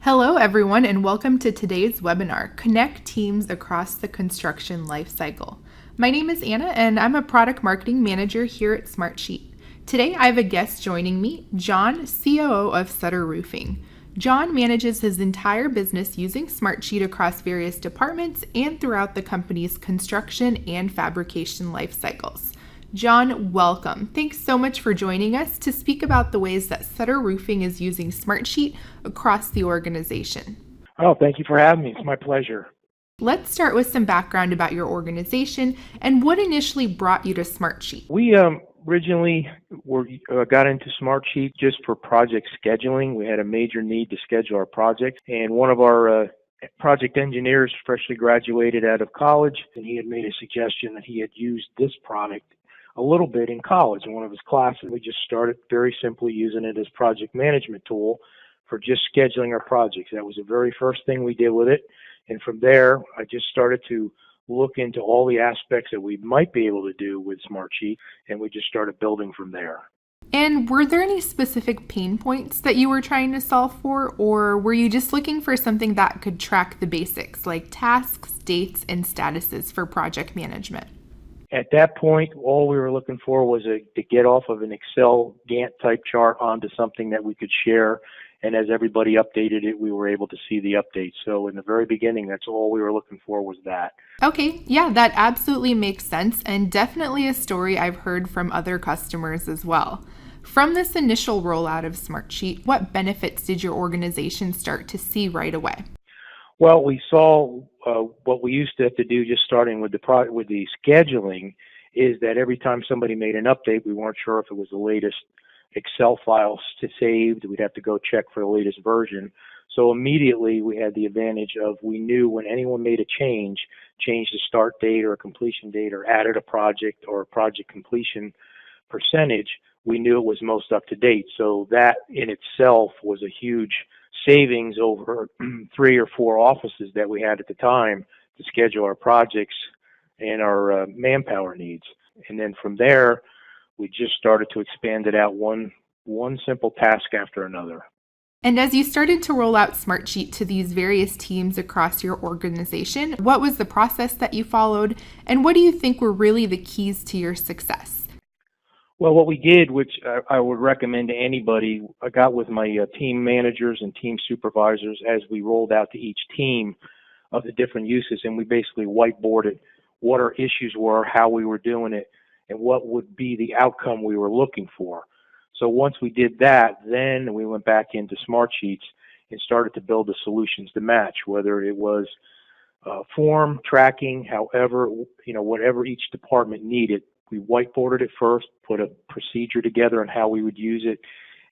Hello, everyone, and welcome to today's webinar, Connect Teams Across the Construction Lifecycle. My name is Anna, and I'm a Product Marketing Manager here at Smartsheet. Today, I have a guest joining me, John, COO of Sutter Roofing. John manages his entire business using Smartsheet across various departments and throughout the company's construction and fabrication life cycles. John, welcome. Thanks so much for joining us to speak about the ways that Sutter Roofing is using Smartsheet across the organization. Oh, thank you for having me. It's my pleasure. Let's start with some background about your organization and what initially brought you to Smartsheet. We originally got into Smartsheet just for project scheduling. We had a major need to schedule our projects, and one of our project engineers freshly graduated out of college, and he had made a suggestion that he had used this product a little bit in college in one of his classes. We just started very simply using it as project management tool for just scheduling our projects. That was the very first thing we did with it. And from there, I just started to look into all the aspects that we might be able to do with Smartsheet, and we just started building from there. And were there any specific pain points that you were trying to solve for, or were you just looking for something that could track the basics like tasks, dates, and statuses for project management? At that point, all we were looking for was to get off of an Excel Gantt type chart onto something that we could share. And as everybody updated it, we were able to see the updates. So in the very beginning, that's all we were looking for was that. Okay, yeah, that absolutely makes sense, and definitely a story I've heard from other customers as well. From this initial rollout of Smartsheet, what benefits did your organization start to see right away? Well, we saw what we used to have to do, just starting with the scheduling, is that every time somebody made an update, we weren't sure if it was the latest Excel files saved. We'd have to go check for the latest version. So immediately we had the advantage of we knew when anyone made a change the start date or a completion date or added a project or a project completion percentage, we knew it was most up to date. So that in itself was a huge savings over 3 or 4 offices that we had at the time to schedule our projects and our manpower needs. And then from there, we just started to expand it out one simple task after another. And as you started to roll out Smartsheet to these various teams across your organization, what was the process that you followed, and what do you think were really the keys to your success? Well, what we did, which I would recommend to anybody, I got with my team managers and team supervisors as we rolled out to each team of the different uses, and we basically whiteboarded what our issues were, how we were doing it, and what would be the outcome we were looking for. So once we did that, then we went back into Smartsheets and started to build the solutions to match, whether it was form, tracking, however, whatever each department needed. We whiteboarded it first, put a procedure together on how we would use it,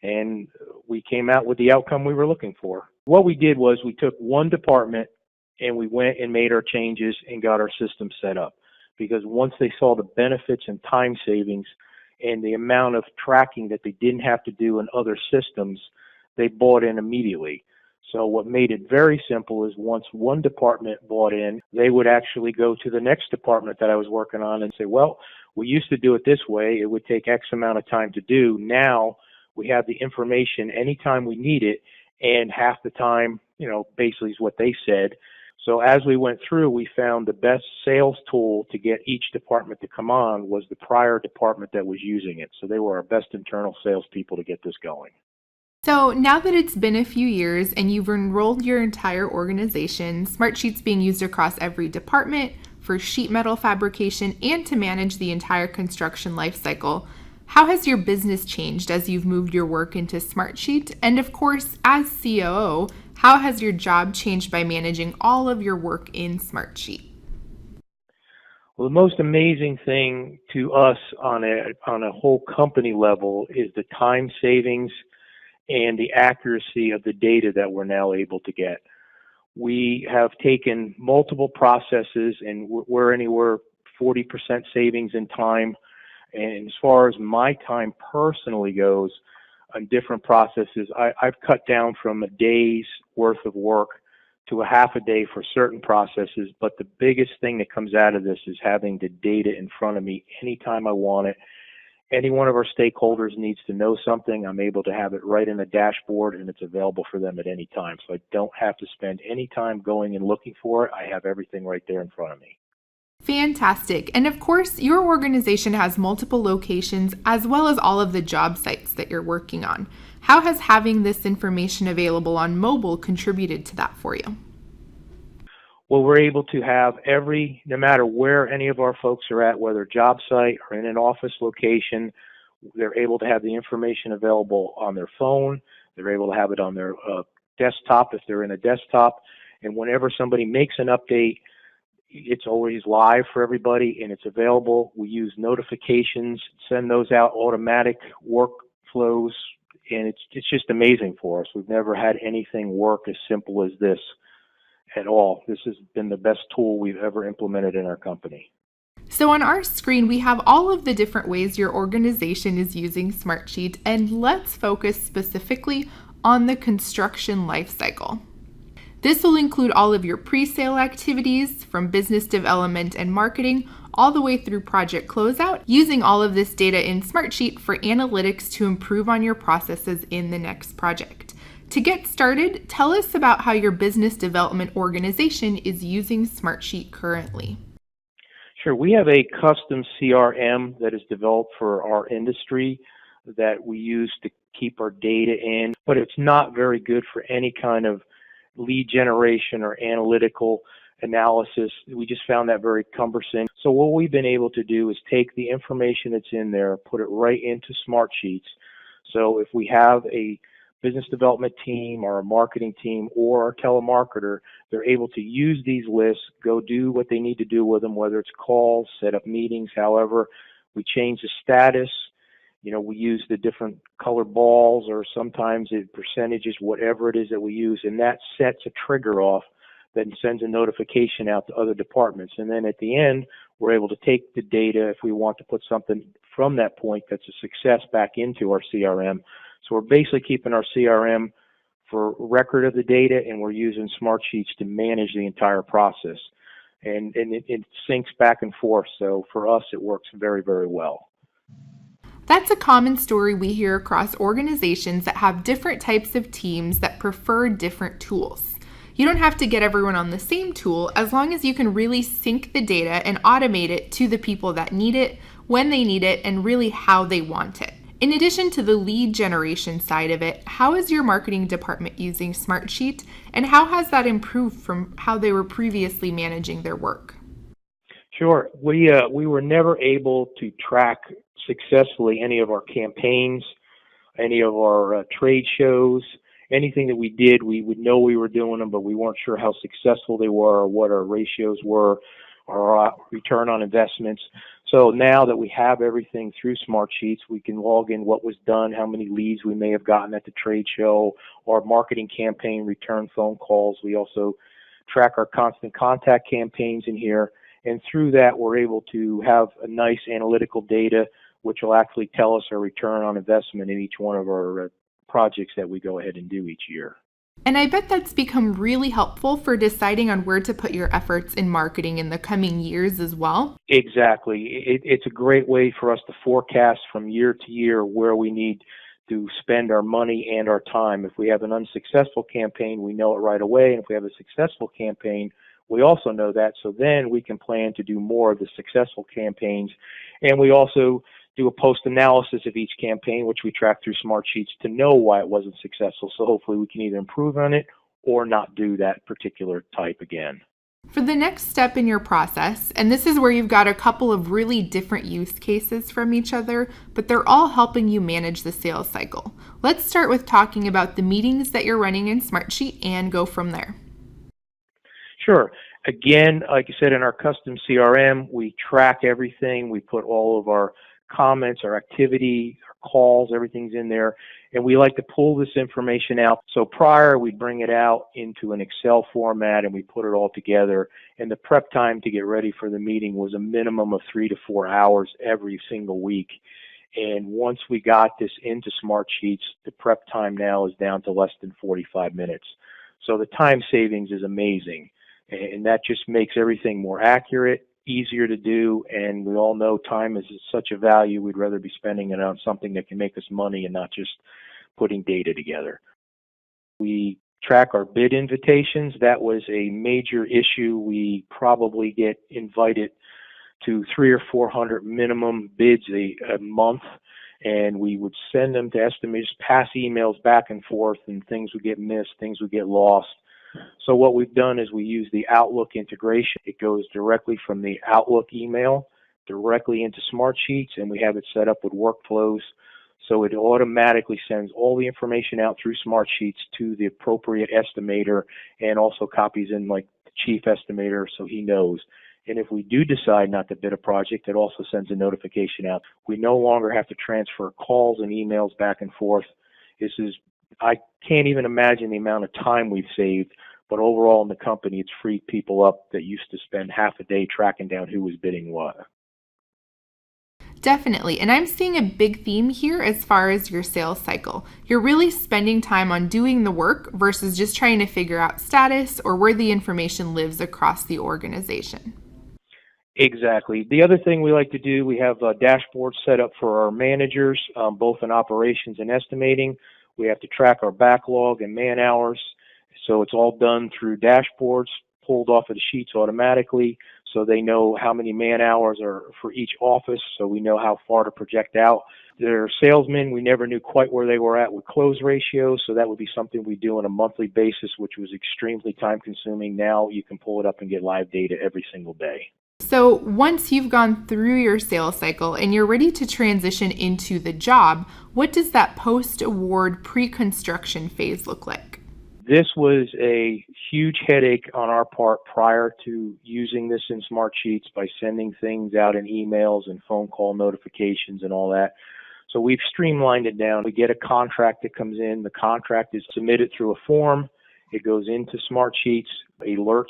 and we came out with the outcome we were looking for. What we did was we took one department and we went and made our changes and got our system set up. Because once they saw the benefits and time savings and the amount of tracking that they didn't have to do in other systems, they bought in immediately. So what made it very simple is once one department bought in, they would actually go to the next department that I was working on and say, well, we used to do it this way. It would take X amount of time to do. Now we have the information anytime we need it, and half the time, basically is what they said. So as we went through, we found the best sales tool to get each department to come on was the prior department that was using it. So they were our best internal salespeople to get this going. So now that it's been a few years and you've enrolled your entire organization, Smartsheet's being used across every department for sheet metal fabrication and to manage the entire construction life cycle. How has your business changed as you've moved your work into Smartsheet? And of course, as COO, how has your job changed by managing all of your work in Smartsheet? Well, the most amazing thing to us on a whole company level is the time savings and the accuracy of the data that we're now able to get. We have taken multiple processes and we're anywhere 40% savings in time. And as far as my time personally goes on different processes, I've cut down from a day's worth of work to a half a day for certain processes. But the biggest thing that comes out of this is having the data in front of me anytime I want it Any one of our stakeholders needs to know something, I'm able to have it right in the dashboard, and it's available for them at any time. So I don't have to spend any time going and looking for it. I have everything right there in front of me. Fantastic. And of course, your organization has multiple locations as well as all of the job sites that you're working on. How has having this information available on mobile contributed to that for you? Well, we're able to have no matter where any of our folks are at, whether job site or in an office location, they're able to have the information available on their phone. They're able to have it on their desktop if they're in a desktop. And whenever somebody makes an update, it's always live for everybody and it's available. We use notifications, send those out, automatic workflows, and it's just amazing for us. We've never had anything work as simple as this at all. This has been the best tool we've ever implemented in our company. So on our screen, we have all of the different ways your organization is using Smartsheet, and let's focus specifically on the construction lifecycle. This will include all of your pre-sale activities from business development and marketing all the way through project closeout, using all of this data in Smartsheet for analytics to improve on your processes in the next project. To get started, tell us about how your business development organization is using Smartsheet currently. Sure. We have a custom CRM that is developed for our industry that we use to keep our data in, but it's not very good for any kind of lead generation or analytical analysis. We just found that very cumbersome. So what we've been able to do is take the information that's in there, put it right into Smartsheets. So if we have a business development team or a marketing team or a telemarketer, they're able to use these lists, go do what they need to do with them, whether it's calls, set up meetings, however. We change the status. We use the different color balls or sometimes it percentages, whatever it is that we use, and that sets a trigger off that sends a notification out to other departments. And then at the end, we're able to take the data if we want to put something from that point that's a success back into our CRM. So we're basically keeping our CRM for record of the data, and we're using Smartsheets to manage the entire process. And it syncs back and forth. So for us, it works very, very well. That's a common story we hear across organizations that have different types of teams that prefer different tools. You don't have to get everyone on the same tool as long as you can really sync the data and automate it to the people that need it, when they need it, and really how they want it. In addition to the lead generation side of it, how is your marketing department using Smartsheet, and how has that improved from how they were previously managing their work? Sure. We were never able to track successfully any of our campaigns, any of our trade shows, anything that we did. We would know we were doing them, but we weren't sure how successful they were or what our ratios were or our return on investments. So now that we have everything through Smartsheets, we can log in what was done, how many leads we may have gotten at the trade show, or marketing campaign return phone calls. We also track our constant contact campaigns in here. And through that, we're able to have a nice analytical data, which will actually tell us our return on investment in each one of our projects that we go ahead and do each year. And I bet that's become really helpful for deciding on where to put your efforts in marketing in the coming years as well. Exactly. It's a great way for us to forecast from year to year where we need to spend our money and our time. If we have an unsuccessful campaign, we know it right away. And if we have a successful campaign, we also know that. So then we can plan to do more of the successful campaigns. And we also do a post-analysis of each campaign, which we track through Smartsheets to know why it wasn't successful. So hopefully we can either improve on it or not do that particular type again. For the next step in your process, and this is where you've got a couple of really different use cases from each other, but they're all helping you manage the sales cycle. Let's start with talking about the meetings that you're running in Smartsheet and go from there. Sure. Again, like I said, in our custom CRM, we track everything. We put all of our comments, our activity, our calls, everything's in there. And we like to pull this information out. So prior, we'd bring it out into an Excel format and we put it all together. And the prep time to get ready for the meeting was a minimum of 3 to 4 hours every single week. And once we got this into Smartsheets, the prep time now is down to less than 45 minutes. So the time savings is amazing. And that just makes everything more accurate, easier to do, and we all know time is such a value. We'd rather be spending it on something that can make us money and not just putting data together. We track our bid invitations. That was a major issue. We probably get invited to 300 or 400 minimum bids a month, and we would send them to estimators, pass emails back and forth, and things would get missed, things would get lost. So what we've done is we use the Outlook integration. It goes directly from the Outlook email directly into Smartsheets, and we have it set up with workflows. So it automatically sends all the information out through Smartsheets to the appropriate estimator, and also copies in like the chief estimator so he knows. And if we do decide not to bid a project, it also sends a notification out. We no longer have to transfer calls and emails back and forth. I can't even imagine the amount of time we've saved, but overall in the company, it's freed people up that used to spend half a day tracking down who was bidding what. Definitely. And I'm seeing a big theme here as far as your sales cycle. You're really spending time on doing the work versus just trying to figure out status or where the information lives across the organization. Exactly. The other thing we like to do, we have dashboards set up for our managers, both in operations and estimating. We have to track our backlog and man hours. So it's all done through dashboards, pulled off of the sheets automatically, so they know how many man hours are for each office, so we know how far to project out. Their salesmen, we never knew quite where they were at with close ratios, so that would be something we do on a monthly basis, which was extremely time consuming. Now you can pull it up and get live data every single day. So once you've gone through your sales cycle and you're ready to transition into the job, what does that post-award pre-construction phase look like? This was a huge headache on our part prior to using this in Smartsheets by sending things out in emails and phone call notifications and all that. So we've streamlined it down. We get a contract that comes in. The contract is submitted through a form. It goes into Smartsheets. Alerts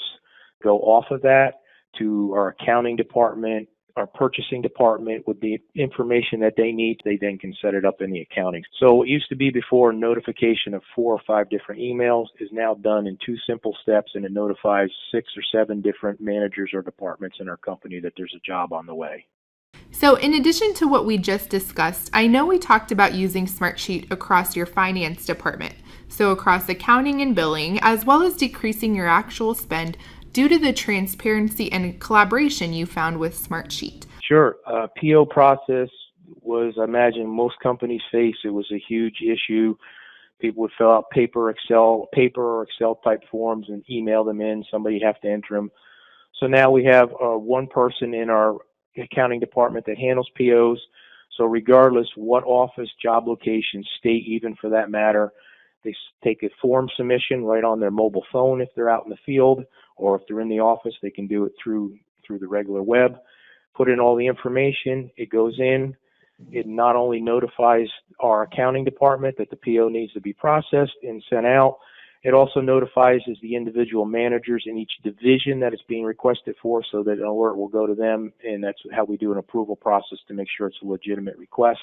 go off of that to our accounting department, our purchasing department with the information that they need. They then can set it up in the accounting. So what used to be before notification of 4 or 5 different emails is now done in 2 simple steps, and it notifies 6 or 7 different managers or departments in our company that there's a job on the way. So in addition to what we just discussed, I know we talked about using Smartsheet across your finance department, so across accounting and billing, as well as decreasing your actual spend due to the transparency and collaboration you found with Smartsheet. Sure. PO process was, I imagine most companies face, it was a huge issue. People would fill out paper or Excel type forms and email them in. Somebody'd have to enter them. So now we have one person in our accounting department that handles POs. So regardless what office, job location, state even for that matter, they take a form submission right on their mobile phone if they're out in the field, or if they're in the office, they can do it through the regular web. Put in all the information, it goes in. It not only notifies our accounting department that the PO needs to be processed and sent out, it also notifies the individual managers in each division that it's being requested for, so that an alert will go to them, and that's how we do an approval process to make sure it's a legitimate request.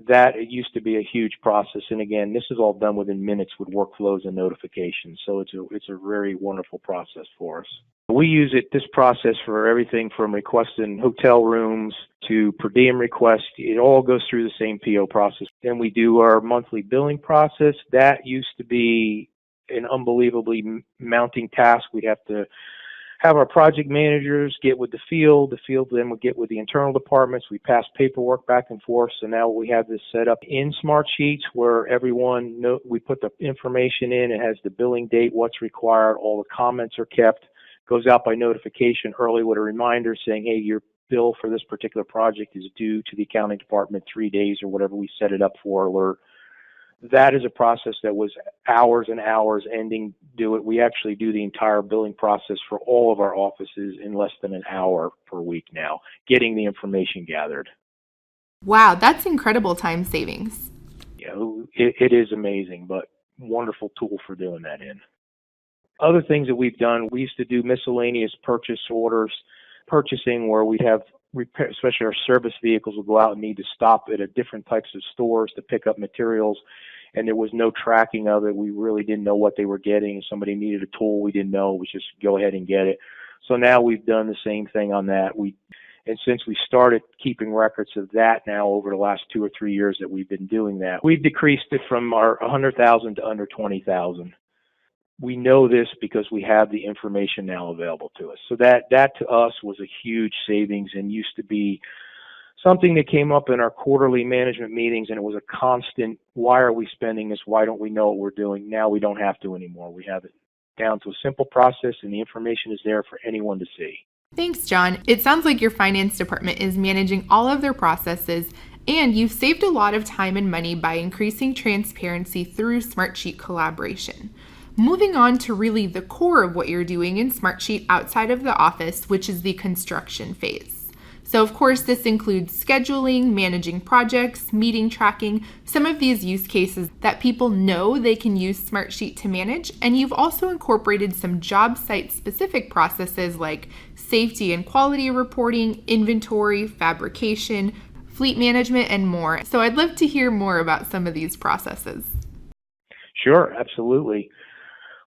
That it used to be a huge process, and again, this is all done within minutes with workflows and notifications, so it's a very wonderful process for us. We use this process for everything from requesting hotel rooms to per diem requests. It all goes through the same PO process. Then we do our monthly billing process. That used to be an unbelievably mounting task. We'd have to have our project managers get with the field then would get with the internal departments. We pass paperwork back and forth. So now we have this set up in Smartsheets where we put the information in. It has the billing date, what's required, all the comments are kept, goes out by notification early with a reminder saying, hey, your bill for this particular project is due to the accounting department 3 days or whatever we set it up for alert. That is a process that was hours and hours ending. We actually do the entire billing process for all of our offices in less than an hour per week now, getting the information gathered. Wow, that's incredible time savings. Yeah, it is amazing, but wonderful tool for doing that in. Other things that we've done, we used to do miscellaneous purchase orders, purchasing where we'd have repair, especially our service vehicles would go out and need to stop at different types of stores to pick up materials, and there was no tracking of it. We really didn't know what they were getting. If somebody needed a tool we didn't know, we just go ahead and get it. So now we've done the same thing on that. And since we started keeping records of that now over the last 2 or 3 years that we've been doing that, we've decreased it from our 100,000 to under 20,000. We know this because we have the information now available to us. So that to us was a huge savings and used to be something that came up in our quarterly management meetings, and it was a constant, why are we spending this? Why don't we know what we're doing? Now we don't have to anymore. We have it down to a simple process, and the information is there for anyone to see. Thanks, John. It sounds like your finance department is managing all of their processes, and you've saved a lot of time and money by increasing transparency through Smartsheet collaboration. Moving on to really the core of what you're doing in Smartsheet outside of the office, which is the construction phase. So, of course, this includes scheduling, managing projects, meeting tracking, some of these use cases that people know they can use Smartsheet to manage. And you've also incorporated some job site specific processes like safety and quality reporting, inventory, fabrication, fleet management, and more. So I'd love to hear more about some of these processes. Sure, absolutely.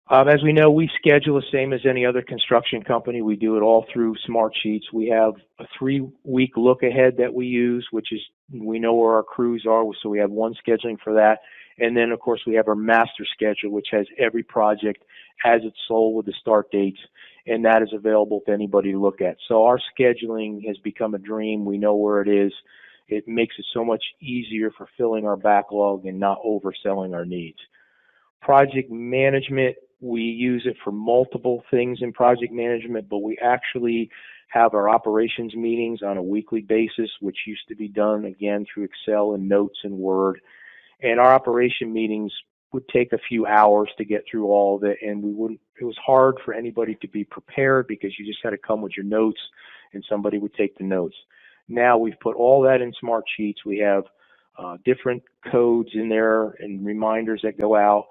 As we know, we schedule the same as any other construction company. We do it all through Smartsheets. We have a 3-week look ahead that we use, which is we know where our crews are, so we have one scheduling for that. And then, of course, we have our master schedule, which has every project as it's sold with the start dates, and that is available to anybody to look at. So our scheduling has become a dream. We know where it is. It makes it so much easier for filling our backlog and not overselling our needs. Project management, we use it for multiple things in project management, but we actually have our operations meetings on a weekly basis, which used to be done again through Excel and Notes and Word. And our operation meetings would take a few hours to get through all of it, and it was hard for anybody to be prepared because you just had to come with your notes and somebody would take the notes. Now we've put all that in Smartsheets. We have different codes in there and reminders that go out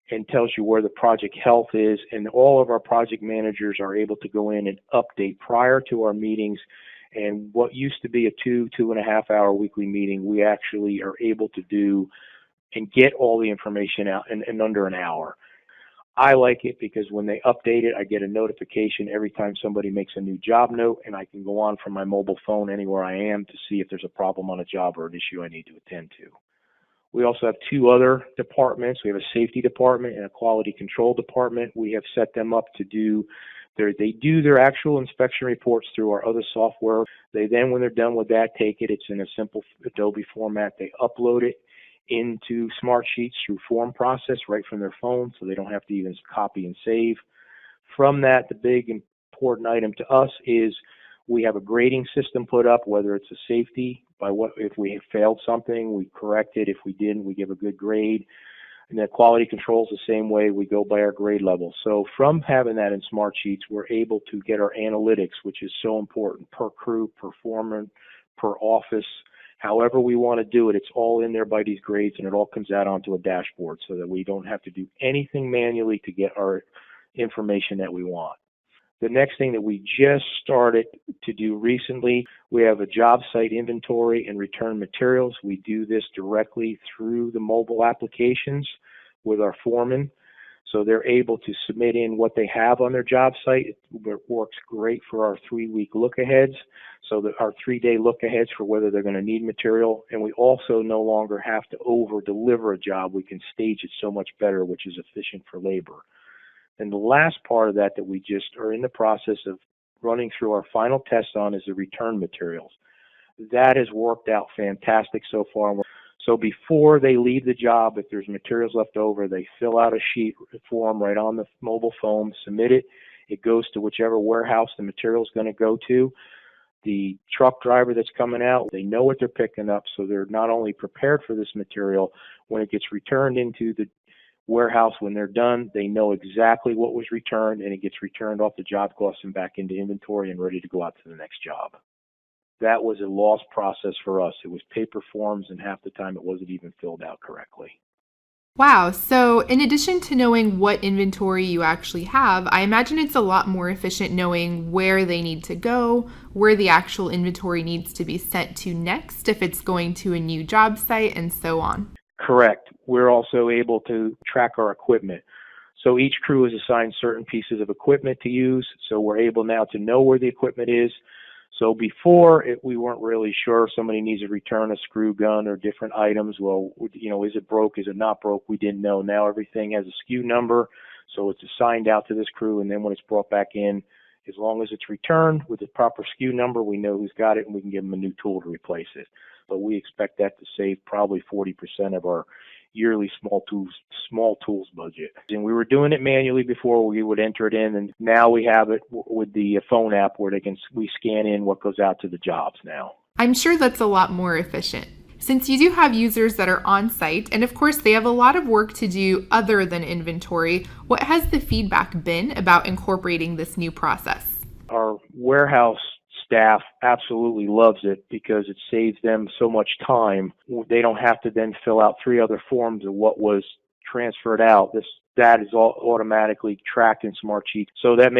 and tells you where the project health is, and all of our project managers are able to go in and update prior to our meetings. And what used to be a 2.5 hour weekly meeting, we actually are able to do and get all the information out in under an hour. I like it because when they update it, I get a notification every time somebody makes a new job note, and I can go on from my mobile phone anywhere I am to see if there's a problem on a job or an issue I need to attend to. We also have 2 other departments. We have a safety department and a quality control department. We have set them up to do their actual inspection reports through our other software. They then, when they're done with that, take it. It's in a simple Adobe format. They upload it into Smartsheets through form process right from their phone, so they don't have to even copy and save. From that, the big important item to us is we have a grading system put up, whether it's a safety, if we have failed something, we correct it. If we didn't, we give a good grade. And then quality control is the same way. We go by our grade level. So from having that in Smartsheets, we're able to get our analytics, which is so important, per crew, per foreman, per office. However we want to do it, it's all in there by these grades, and it all comes out onto a dashboard so that we don't have to do anything manually to get our information that we want. The next thing that we just started to do recently, we have a job site inventory and return materials. We do this directly through the mobile applications with our foreman. So they're able to submit in what they have on their job site. It works great for our 3-week look-aheads, so that our 3-day look-aheads for whether they're going to need material. And we also no longer have to over-deliver a job. We can stage it so much better, which is efficient for labor. And the last part of that we just are in the process of running through our final test on is the return materials. That has worked out fantastic so far. So before they leave the job, if there's materials left over, they fill out a sheet form right on the mobile phone, submit it. It goes to whichever warehouse the material is going to go to. The truck driver that's coming out, they know what they're picking up, so they're not only prepared for this material, when it gets returned into the warehouse, when they're done, they know exactly what was returned, and it gets returned off the job cost and back into inventory and ready to go out to the next job. That was a lost process for us. It was paper forms, and half the time it wasn't even filled out correctly. Wow. So in addition to knowing what inventory you actually have, I imagine it's a lot more efficient knowing where they need to go, where the actual inventory needs to be sent to next, if it's going to a new job site, and so on. Correct. We're also able to track our equipment. So each crew is assigned certain pieces of equipment to use. So we're able now to know where the equipment is. So before we weren't really sure if somebody needs to return a screw gun or different items. Well, is it broke? Is it not broke? We didn't know. Now everything has a SKU number, so it's assigned out to this crew, and then when it's brought back in, as long as it's returned with the proper SKU number, we know who's got it, and we can give them a new tool to replace it. But we expect that to save probably 40% of our yearly small tools budget. And we were doing it manually before. We would enter it in, and now we have it with the phone app where we scan in what goes out to the jobs now. I'm sure that's a lot more efficient. Since you do have users that are on site, and of course they have a lot of work to do other than inventory, what has the feedback been about incorporating this new process? Our warehouse staff absolutely loves it because it saves them so much time. They don't have to then fill out 3 other forms of what was transferred out. That is all automatically tracked in Smartsheet. So that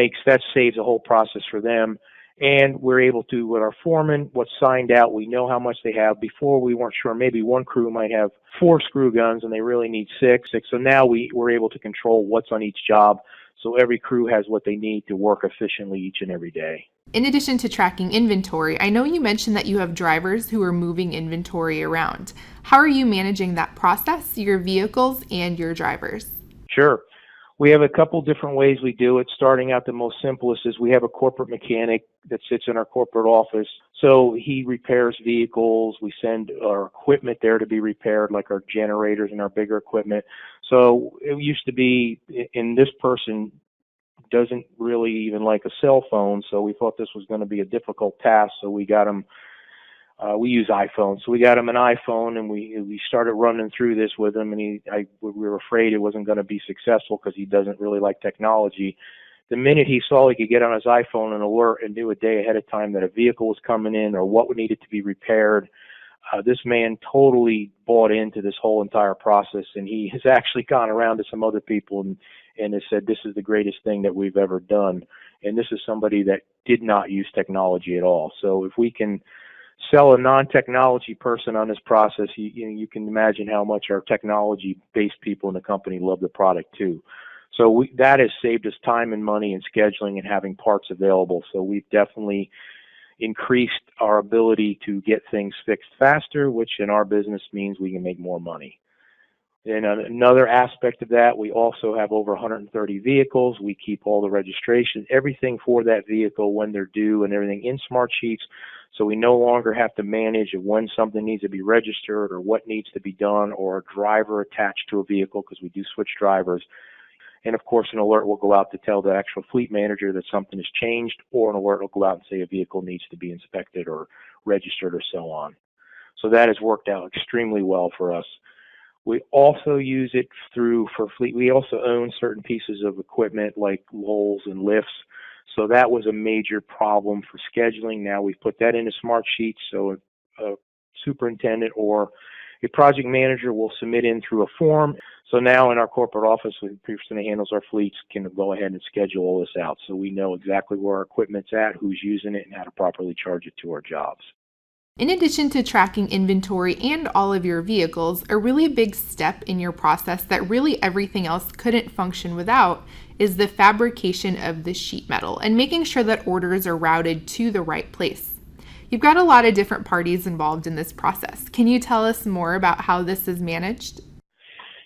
saves the whole process for them. And we're able to, with our foreman, what's signed out, we know how much they have. Before we weren't sure, maybe one crew might have 4 screw guns and they really need 6. So now we're able to control what's on each job. So every crew has what they need to work efficiently each and every day. In addition to tracking inventory, I know you mentioned that you have drivers who are moving inventory around. How are you managing that process, your vehicles and your drivers? Sure. We have a couple different ways we do it. Starting out, the most simplest is we have a corporate mechanic that sits in our corporate office. So he repairs vehicles. We send our equipment there to be repaired, like our generators and our bigger equipment. So it used to be, and this person doesn't really even like a cell phone, so we thought this was going to be a difficult task. So we got him. We use iPhone, so we got him an iPhone, and we started running through this with him, and we were afraid it wasn't going to be successful because he doesn't really like technology. The minute he saw he could get on his iPhone and alert and do a day ahead of time that a vehicle was coming in or what needed to be repaired, this man totally bought into this whole entire process, and he has actually gone around to some other people and has said this is the greatest thing that we've ever done. And this is somebody that did not use technology at all. So if we can sell a non-technology person on this process, you can imagine how much our technology-based people in the company love the product too. So that has saved us time and money in scheduling and having parts available. So we've definitely increased our ability to get things fixed faster, which in our business means we can make more money. And another aspect of that, we also have over 130 vehicles. We keep all the registration, everything for that vehicle when they're due and everything in Smartsheets. So we no longer have to manage when something needs to be registered or what needs to be done or a driver attached to a vehicle because we do switch drivers. And of course, an alert will go out to tell the actual fleet manager that something has changed, or an alert will go out and say a vehicle needs to be inspected or registered or so on. So that has worked out extremely well for us. We also use it for fleet. We also own certain pieces of equipment like lulls and lifts. So that was a major problem for scheduling. Now we've put that into Smartsheet, so a superintendent or a project manager will submit in through a form. So now in our corporate office, the person that handles our fleets can go ahead and schedule all this out. So we know exactly where our equipment's at, who's using it, and how to properly charge it to our jobs. In addition to tracking inventory and all of your vehicles, a really big step in your process that really everything else couldn't function without is the fabrication of the sheet metal and making sure that orders are routed to the right place. You've got a lot of different parties involved in this process. Can you tell us more about how this is managed?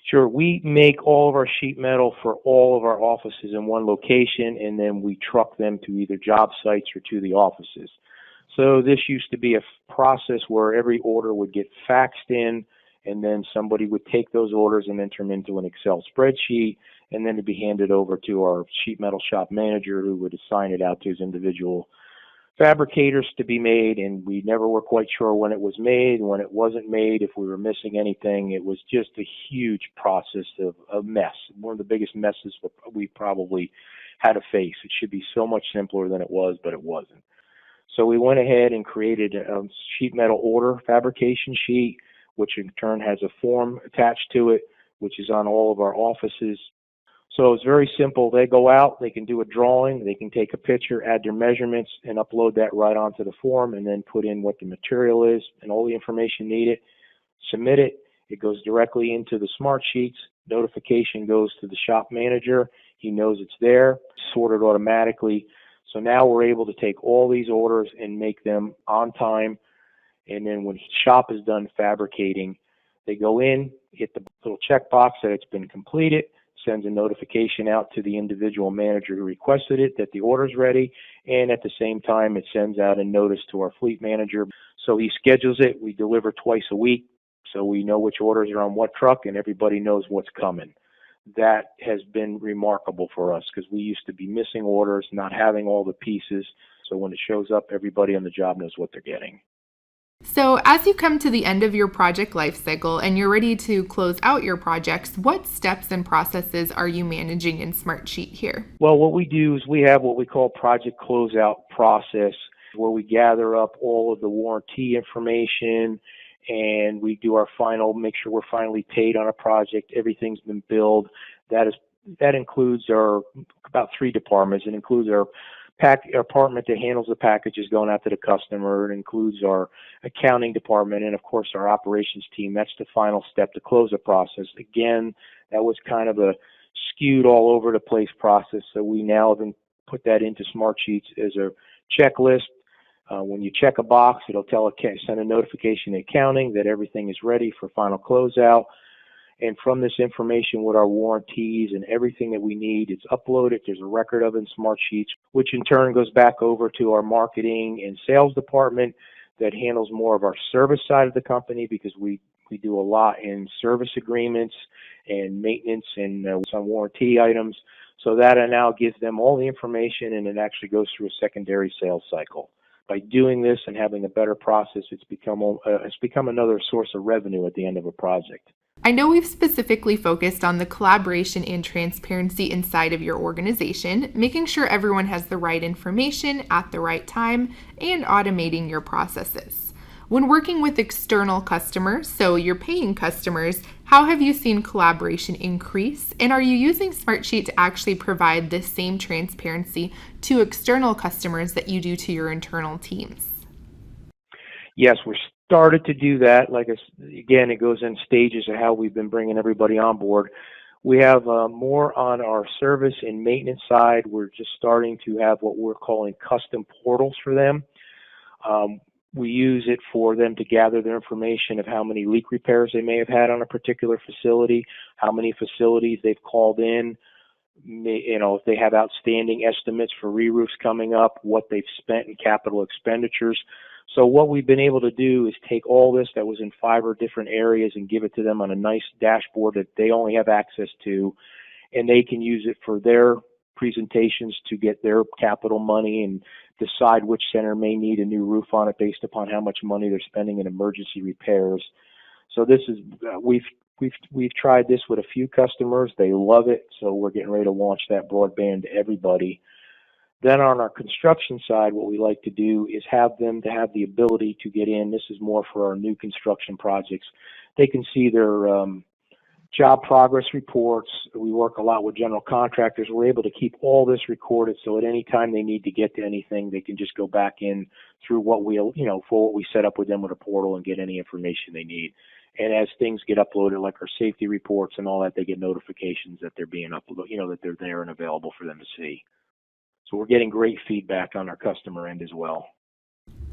Sure. We make all of our sheet metal for all of our offices in one location, and then we truck them to either job sites or to the offices. So this used to be a process where every order would get faxed in, and then somebody would take those orders and enter them into an Excel spreadsheet, and then it'd be handed over to our sheet metal shop manager, who would assign it out to his individual fabricators to be made. And we never were quite sure when it was made, when it wasn't made, if we were missing anything. It was just a huge process of a mess, one of the biggest messes we probably had to face. It should be so much simpler than it was, but it wasn't. So we went ahead and created a sheet metal order fabrication sheet, which in turn has a form attached to it, which is on all of our offices. So it's very simple. They go out, they can do a drawing, they can take a picture, add their measurements, and upload that right onto the form, and then put in what the material is and all the information needed, submit it. It goes directly into the Smartsheets. Notification goes to the shop manager. He knows it's there, sorted automatically. So now we're able to take all these orders and make them on time. And then when shop is done fabricating, they go in, hit the little checkbox that it's been completed, sends a notification out to the individual manager who requested it that the order's ready, and at the same time it sends out a notice to our fleet manager. So he schedules it. We deliver twice a week, so we know which orders are on what truck, and everybody knows what's coming. That has been remarkable for us because we used to be missing orders, not having all the pieces. So when it shows up, everybody on the job knows what they're getting. So, as you come to the end of your project lifecycle and you're ready to close out your projects, what steps and processes are you managing in Smartsheet here? Well, what we do is we have what we call project closeout process, where we gather up all of the warranty information and we do our final, make sure we're finally paid on a project, everything's been billed. That includes about 3 departments. It includes our department that handles the packages going out to the customer. It includes our accounting department and, of course, our operations team. That's the final step to close the process. Again, that was kind of a skewed all over the place process, so we now have put that into Smartsheets as a checklist. When you check a box, it'll send a notification to accounting that everything is ready for final closeout. And from this information with our warranties and everything that we need, it's uploaded. There's a record of it in Smartsheets, which in turn goes back over to our marketing and sales department that handles more of our service side of the company, because we do a lot in service agreements and maintenance and some warranty items. So that now gives them all the information, and it actually goes through a secondary sales cycle. By doing this and having a better process, it's become another source of revenue at the end of a project. I know we've specifically focused on the collaboration and transparency inside of your organization, making sure everyone has the right information at the right time, and automating your processes. When working with external customers, so your paying customers, how have you seen collaboration increase? And are you using Smartsheet to actually provide the same transparency to external customers that you do to your internal teams? Yes, we're started to do that. Again, it goes in stages of how we've been bringing everybody on board. We have more on our service and maintenance side. We're just starting to have what we're calling custom portals for them. We use it for them to gather their information of how many leak repairs they may have had on a particular facility, how many facilities they've called in, if they have outstanding estimates for re-roofs coming up, what they've spent in capital expenditures. So what we've been able to do is take all this that was in 5 different areas and give it to them on a nice dashboard that they only have access to, and they can use it for their presentations to get their capital money and decide which center may need a new roof on it based upon how much money they're spending in emergency repairs. So this is we've tried this with a few customers. They love it, so we're getting ready to launch that broadband to everybody. Then on our construction side, what we like to do is have them to have the ability to get in. This is more for our new construction projects. They can see their job progress reports. We work a lot with general contractors. We're able to keep all this recorded, so at any time they need to get to anything, they can just go back in through what we set up with them with a portal and get any information they need. And as things get uploaded, like our safety reports and all that, they get notifications that they're being uploaded, that they're there and available for them to see. So we're getting great feedback on our customer end as well.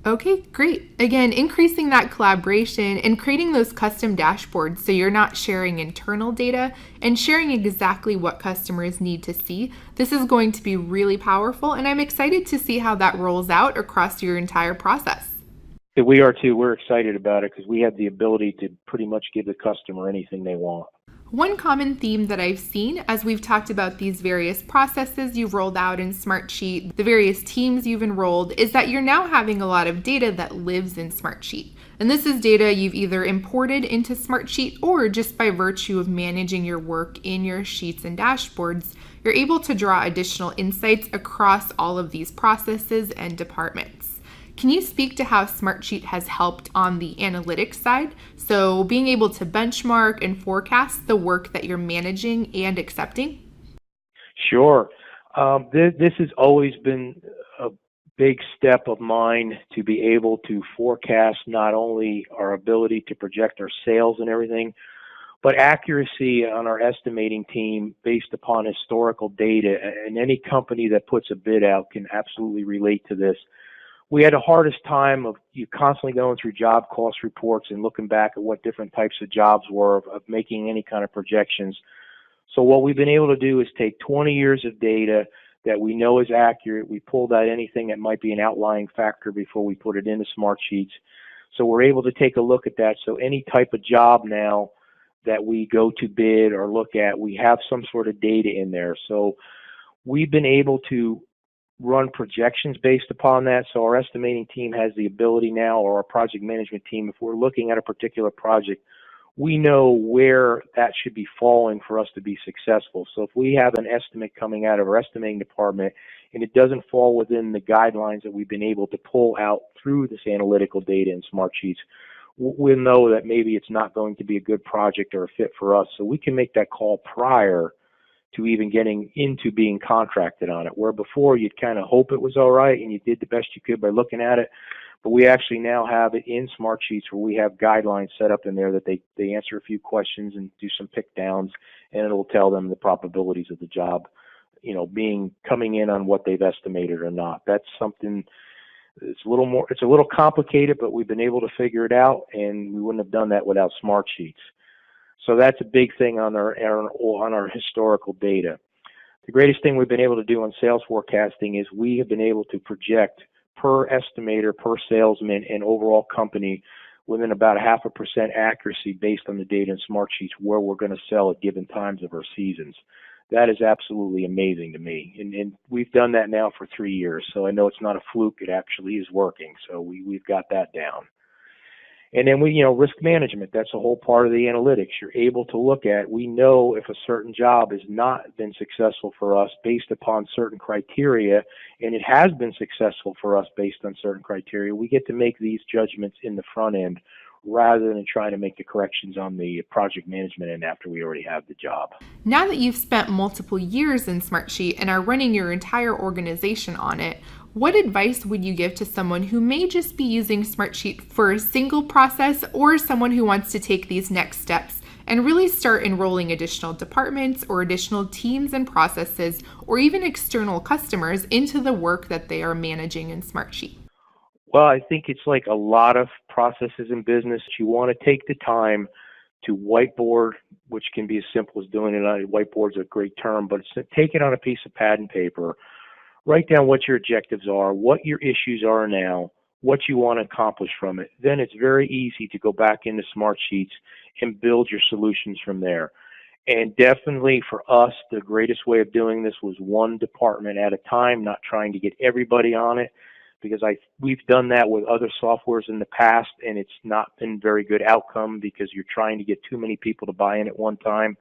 Okay, great. Again, increasing that collaboration and creating those custom dashboards so you're not sharing internal data and sharing exactly what customers need to see. This is going to be really powerful, and I'm excited to see how that rolls out across your entire process. We are too. We're excited about it because we have the ability to pretty much give the customer anything they want. One common theme that I've seen as we've talked about these various processes you've rolled out in Smartsheet, the various teams you've enrolled, is that you're now having a lot of data that lives in Smartsheet. And this is data you've either imported into Smartsheet or just by virtue of managing your work in your sheets and dashboards, you're able to draw additional insights across all of these processes and departments. Can you speak to how Smartsheet has helped on the analytics side? So being able to benchmark and forecast the work that you're managing and accepting? Sure. This has always been a big step of mine, to be able to forecast not only our ability to project our sales and everything, But accuracy on our estimating team based upon historical data, and any company that puts a bid out can absolutely relate to this. We had the hardest time of you constantly going through job cost reports and looking back at what different types of jobs were, of making any kind of projections. So what we've been able to do is take 20 years of data that we know is accurate. We pulled out anything that might be an outlying factor before we put it into Smartsheets. So we're able to take a look at that. So any type of job now that we go to bid or look at, we have some sort of data in there. So we've been able to run projections based upon that. So our estimating team has the ability now, or our project management team, if we're looking at a particular project, we know where that should be falling for us to be successful. So if we have an estimate coming out of our estimating department and it doesn't fall within the guidelines that we've been able to pull out through this analytical data in Smartsheets, we'll know that maybe it's not going to be a good project or a fit for us. So we can make that call prior to even getting into being contracted on it, where before you'd kind of hope it was all right and you did the best you could by looking at it. But we actually now have it in Smartsheets where we have guidelines set up in there that they answer a few questions and do some pick downs, and it'll tell them the probabilities of the job, being coming in on what they've estimated or not. That's something. It's a little complicated, but we've been able to figure it out, and we wouldn't have done that without Smartsheets. So that's a big thing on our historical data. The greatest thing we've been able to do on sales forecasting is we have been able to project per estimator, per salesman, and overall company within about 0.5% accuracy based on the data in Smartsheets where we're going to sell at given times of our seasons. That is absolutely amazing to me. And we've done that now for 3 years, so I know it's not a fluke. It actually is working. So we've got that down. And then risk management, that's a whole part of the analytics. You're able to look at, we know if a certain job has not been successful for us based upon certain criteria, and it has been successful for us based on certain criteria, we get to make these judgments in the front end rather than trying to make the corrections on the project management end after we already have the job. Now that you've spent multiple years in Smartsheet and are running your entire organization on it, what advice would you give to someone who may just be using Smartsheet for a single process, or someone who wants to take these next steps and really start enrolling additional departments or additional teams and processes, or even external customers into the work that they are managing in Smartsheet? Well, I think it's like a lot of processes in business. You want to take the time to whiteboard, which can be as simple as doing it on a whiteboard's a great term, but it's take it on a piece of pad and paper. Write down what your objectives are, what your issues are now, what you want to accomplish from it. Then it's very easy to go back into Smartsheets and build your solutions from there. And definitely for us, the greatest way of doing this was one department at a time, not trying to get everybody on it, because we've done that with other softwares in the past, and it's not been very good outcome because you're trying to get too many people to buy in at one time.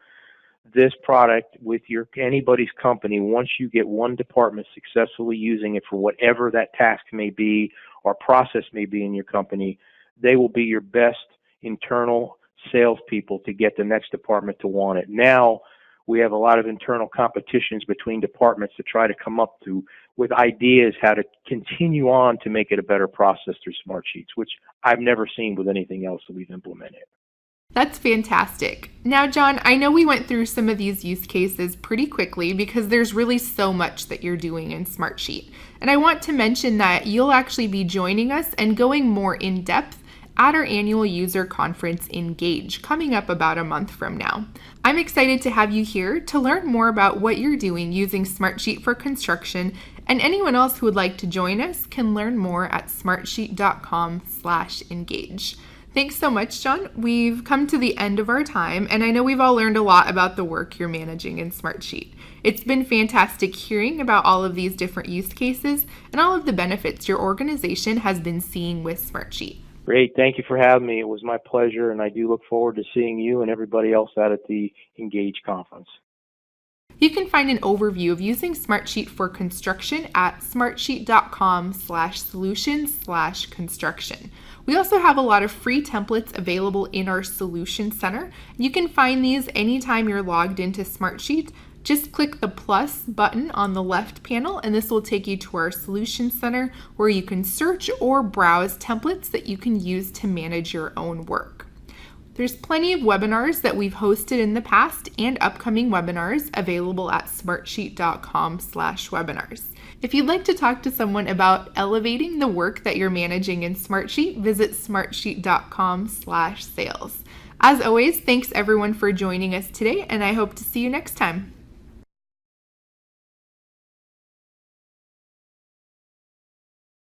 This product with anybody's company, once you get one department successfully using it for whatever that task may be or process may be in your company, they will be your best internal salespeople to get the next department to want it. Now we have a lot of internal competitions between departments to try to come up with ideas how to continue on to make it a better process through Smartsheets, which I've never seen with anything else that we've implemented. That's fantastic. Now, John, I know we went through some of these use cases pretty quickly because there's really so much that you're doing in Smartsheet. And I want to mention that you'll actually be joining us and going more in depth at our annual user conference, Engage, coming up about a month from now. I'm excited to have you here to learn more about what you're doing using Smartsheet for construction, and anyone else who would like to join us can learn more at smartsheet.com/engage. Thanks so much, John. We've come to the end of our time, and I know we've all learned a lot about the work you're managing in Smartsheet. It's been fantastic hearing about all of these different use cases and all of the benefits your organization has been seeing with Smartsheet. Great. Thank you for having me. It was my pleasure, and I do look forward to seeing you and everybody else out at the Engage conference. You can find an overview of using Smartsheet for construction at smartsheet.com/solutions/construction. We also have a lot of free templates available in our Solution Center. You can find these anytime you're logged into Smartsheet. Just click the plus button on the left panel, and this will take you to our Solution Center where you can search or browse templates that you can use to manage your own work. There's plenty of webinars that we've hosted in the past and upcoming webinars available at smartsheet.com/webinars. If you'd like to talk to someone about elevating the work that you're managing in Smartsheet, visit smartsheet.com/sales. As always, thanks everyone for joining us today, and I hope to see you next time.